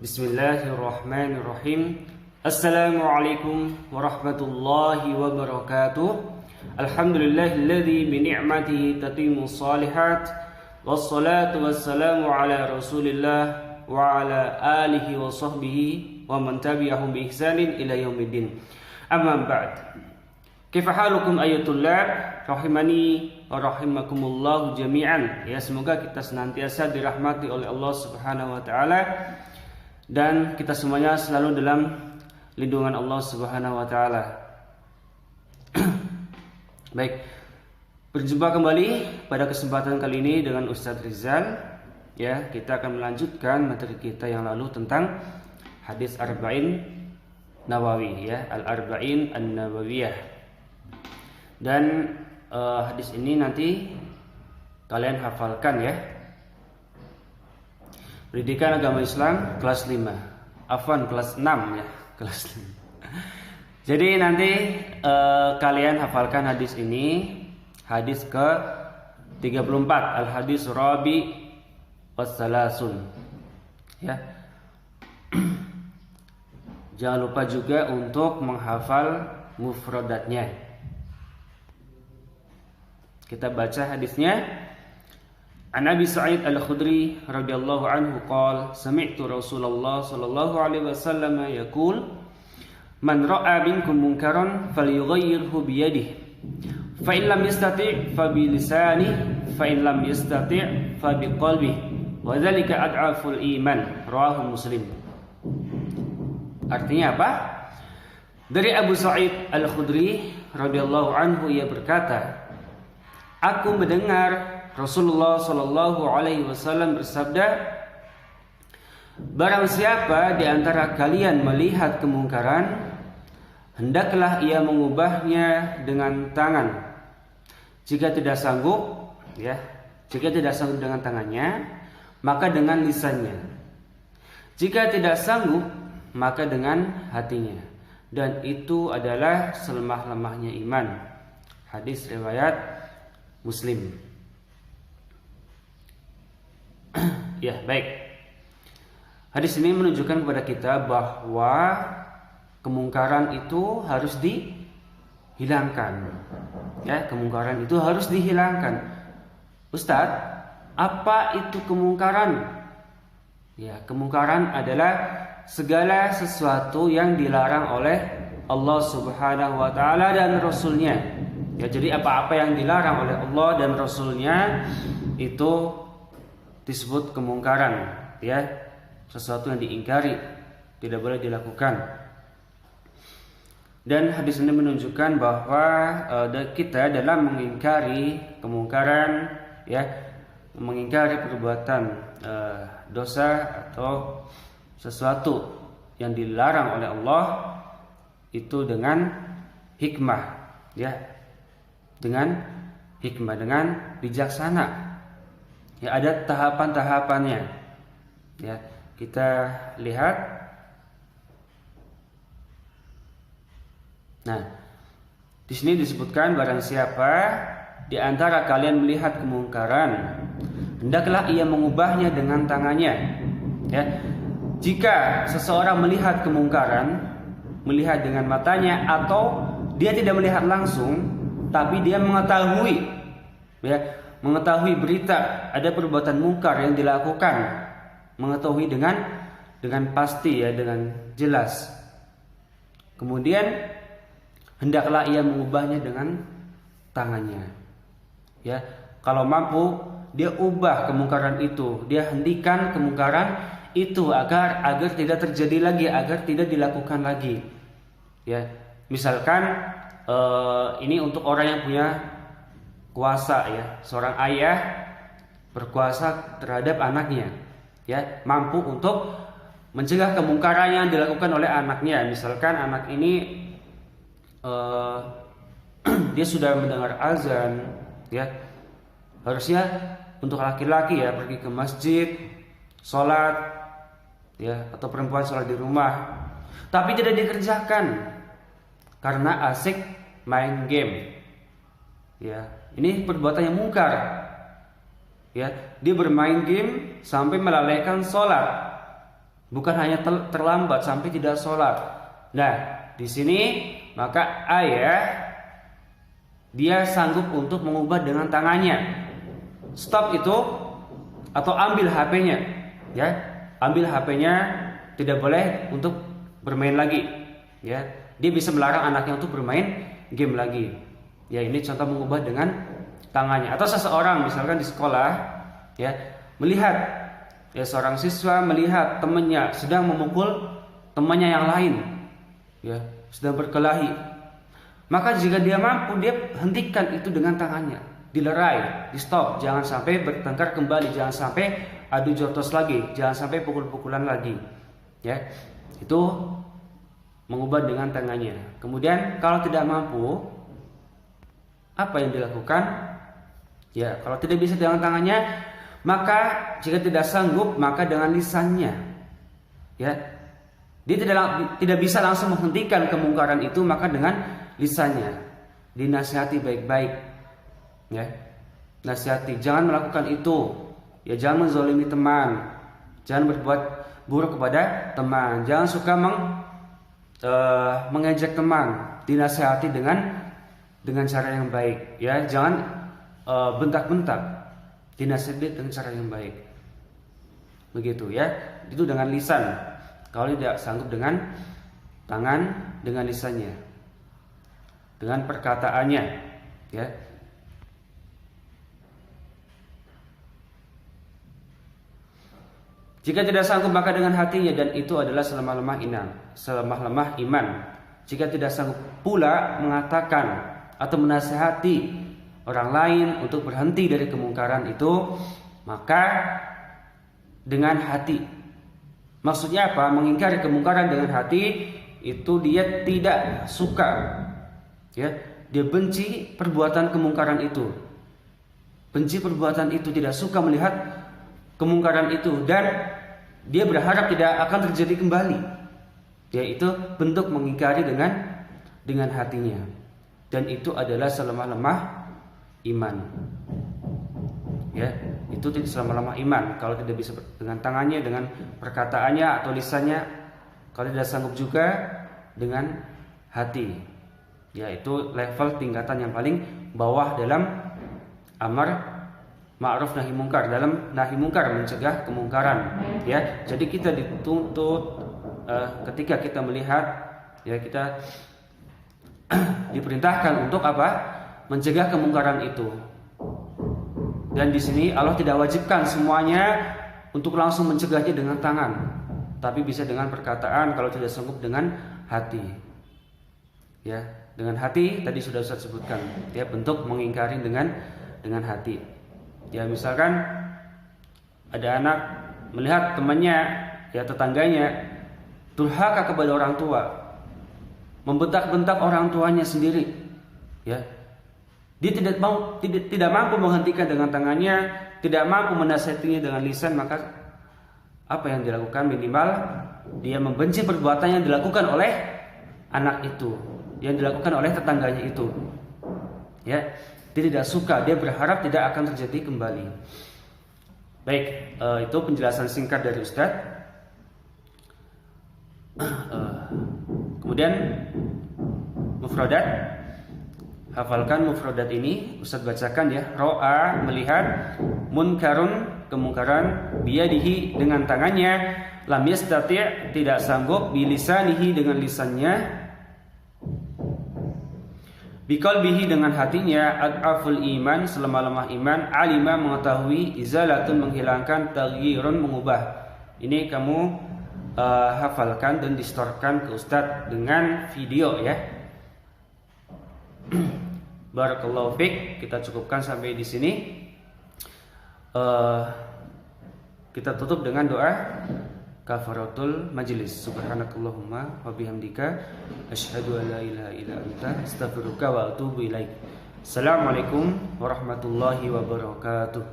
Bismillahirrahmanirrahim. Assalamualaikum warahmatullahi wabarakatuh. Alhamdulillahilladzi bi ni'matihi tatimmu shalihat. Wassalatu wassalamu ala Rasulillah wa ala alihi wa sahbihi wa man tabi'ahum bi ihsanin ila yaumiddin. Amma ba'd. Kaifa halukum ayyuhallab rahimani wa rahimakumullah jami'an. Ya, semoga kita senantiasa dirahmati oleh Allah Subhanahu wa taala dan kita semuanya selalu dalam lindungan Allah Subhanahu wa taala. Baik, berjumpa kembali pada kesempatan kali ini dengan Ustadz Rizal. Ya, kita akan melanjutkan materi kita yang lalu tentang hadis Arba'in Nawawi, ya, Al-Arba'in An-Nawawiyah. Dan hadis ini nanti kalian hafalkan, ya. Pendidikan Agama Islam kelas 5. Afwan, kelas 6, ya, kelas 5. Jadi nanti kalian hafalkan hadis ini, hadis ke 34, Al-Hadis Rabi Wassalasun. Ya. Jangan lupa juga untuk menghafal mufradatnya. Kita baca hadisnya. An Abi Sa'id Al-Khudri radhiyallahu anhu qala sami'tu Rasulullah sallallahu alaihi wasallam yaqul man ra'a minkum munkaran falyughayyirhu bi yadihi fa in lam yastati' fa bi lisanihi fa in lam yastati' fa bi qalbihi wa dzalika ad'aful iman. Rawahu Muslim. Artinya apa? Dari Abu Sa'id Al-Khudri radhiyallahu anhu, ia berkata, aku mendengar Rasulullah Shallallahu Alaihi Wasallam bersabda, barang siapa di antara kalian melihat kemungkaran, hendaklah ia mengubahnya dengan tangan. Jika tidak sanggup, ya, jika tidak sanggup dengan tangannya, maka dengan lisannya. Jika tidak sanggup, maka dengan hatinya. Dan itu adalah selemah-lemahnya iman. Hadis riwayat Muslim. Ya, baik. Hadis ini menunjukkan kepada kita bahwa kemungkaran itu harus dihilangkan. Ya, kemungkaran itu harus dihilangkan. Ustadz, apa itu kemungkaran? Ya, kemungkaran adalah segala sesuatu yang dilarang oleh Allah Subhanahu wa taala dan Rasulnya. Ya, jadi apa-apa yang dilarang oleh Allah dan Rasulnya itu disebut kemungkaran, ya, sesuatu yang diingkari, tidak boleh dilakukan. Dan hadis ini menunjukkan bahwa kita dalam mengingkari kemungkaran, ya, mengingkari perbuatan dosa atau sesuatu yang dilarang oleh Allah itu dengan hikmah, ya, dengan hikmah, dengan bijaksana. Ya, ada tahapan-tahapannya. Ya, kita lihat. Nah, di sini disebutkan barang siapa di antara kalian melihat kemungkaran, hendaklah ia mengubahnya dengan tangannya. Ya, jika seseorang melihat kemungkaran, melihat dengan matanya atau dia tidak melihat langsung, tapi dia mengetahui, ya, mengetahui berita ada perbuatan mungkar yang dilakukan, mengetahui dengan pasti, ya, dengan jelas. Kemudian hendaklah ia mengubahnya dengan tangannya. Ya, kalau mampu dia ubah kemungkaran itu, dia hentikan kemungkaran itu agar tidak terjadi lagi, agar tidak dilakukan lagi. Ya, misalkan ini untuk orang yang punya kuasa, ya, seorang ayah berkuasa terhadap anaknya, ya, mampu untuk mencegah kemungkaran yang dilakukan oleh anaknya. Misalkan anak ini dia sudah mendengar azan, ya, harusnya untuk laki-laki, ya, pergi ke masjid, sholat, ya, atau perempuan sholat di rumah, tapi tidak dikerjakan karena asik main game. Ya, ini perbuatan yang mungkar. Ya, dia bermain game sampai melalaikan sholat. bukan hanya terlambat sampai tidak sholat. Nah, di sini maka ayah dia sanggup untuk mengubah dengan tangannya. Stop itu atau ambil HP-nya, ya, ambil HP-nya, tidak boleh untuk bermain lagi, ya. Dia bisa melarang anaknya untuk bermain game lagi. Ya, ini contoh mengubah dengan tangannya. Atau seseorang misalkan di sekolah, ya, melihat, ya, seorang siswa melihat temannya sedang memukul temannya yang lain, ya, sedang berkelahi. Maka jika dia mampu, dia hentikan itu dengan tangannya, dilerai, di stop, jangan sampai bertengkar kembali, jangan sampai adu jotos lagi, jangan sampai pukul-pukulan lagi, ya. Itu mengubah dengan tangannya. Kemudian kalau tidak mampu, apa yang dilakukan? Ya, kalau tidak bisa dengan tangannya, maka jika tidak sanggup, maka dengan lisannya, ya. Dia tidak bisa langsung menghentikan kemungkaran itu, maka dengan lisannya dinasihati baik-baik, ya, nasihati, jangan melakukan itu, ya, jangan menzalimi teman, jangan berbuat buruk kepada teman, jangan suka mengejek teman, dinasihati dengan cara yang baik, ya, jangan bentak-bentak, dinasihati dengan cara yang baik, begitu, ya. Itu dengan lisan. Kalau tidak sanggup dengan tangan, dengan lisannya, dengan perkataannya, ya. Jika tidak sanggup maka dengan hatinya, dan itu adalah selemah-lemah iman. Jika tidak sanggup pula mengatakan atau menasihati orang lain untuk berhenti dari kemungkaran itu, maka dengan hati. Maksudnya apa? Mengingkari kemungkaran dengan hati itu dia tidak suka, ya, dia benci perbuatan kemungkaran itu, benci perbuatan itu, tidak suka melihat kemungkaran itu, dan dia berharap tidak akan terjadi kembali. Yaitu bentuk mengingkari dengan hatinya, dan itu adalah selemah-lemah iman, ya. Itu tidak selemah-lemah iman kalau tidak bisa dengan tangannya, dengan perkataannya atau lisannya. Kalau tidak sanggup juga dengan hati, yaitu level tingkatan yang paling bawah dalam amar ma'ruf nahi mungkar, dalam nahi mungkar, mencegah kemungkaran, ya. Jadi kita dituntut ketika kita melihat, ya, kita diperintahkan untuk apa? Mencegah kemungkaran itu. Dan di sini Allah tidak wajibkan semuanya untuk langsung mencegahnya dengan tangan, tapi bisa dengan perkataan kalau tidak sanggup dengan hati, ya. Dengan hati tadi sudah saya sebutkan, ya, bentuk mengingkari dengan hati. Ya, misalkan ada anak melihat temannya, ya, tetangganya durhaka kepada orang tua, membentak-bentak orang tuanya sendiri, ya. Dia tidak mampu menghentikan dengan tangannya, tidak mampu menasihatinya dengan lisan, maka apa yang dilakukan? Minimal dia membenci perbuatan yang dilakukan oleh anak itu, yang dilakukan oleh tetangganya itu, ya. Dia tidak suka, dia berharap tidak akan terjadi kembali. Baik, itu penjelasan singkat dari Ustadz. Kemudian mufradat. Hafalkan mufradat ini, Ustadz bacakan, ya. Ro'a, melihat, munkarun, kemungkaran, biyadihi, dengan tangannya, lam yastati', tidak sanggup, bilisanihi, dengan lisannya, biqalbihi, dengan hatinya, ad'aful iman, selemah-lemah iman, alima, mengetahui, izalatun, menghilangkan, taghyirun, mengubah. Ini kamu hafalkan dan distorkan ke Ustadz dengan video, ya. Barakallahu fiik. Kita cukupkan sampai di sini. Kita tutup dengan doa kafaratul majlis. Subhanakallahumma wa bihamdika asyhadu an la ilaha illa anta astaghfiruka wa atubu ilaik. Assalamualaikum warahmatullahi wabarakatuh.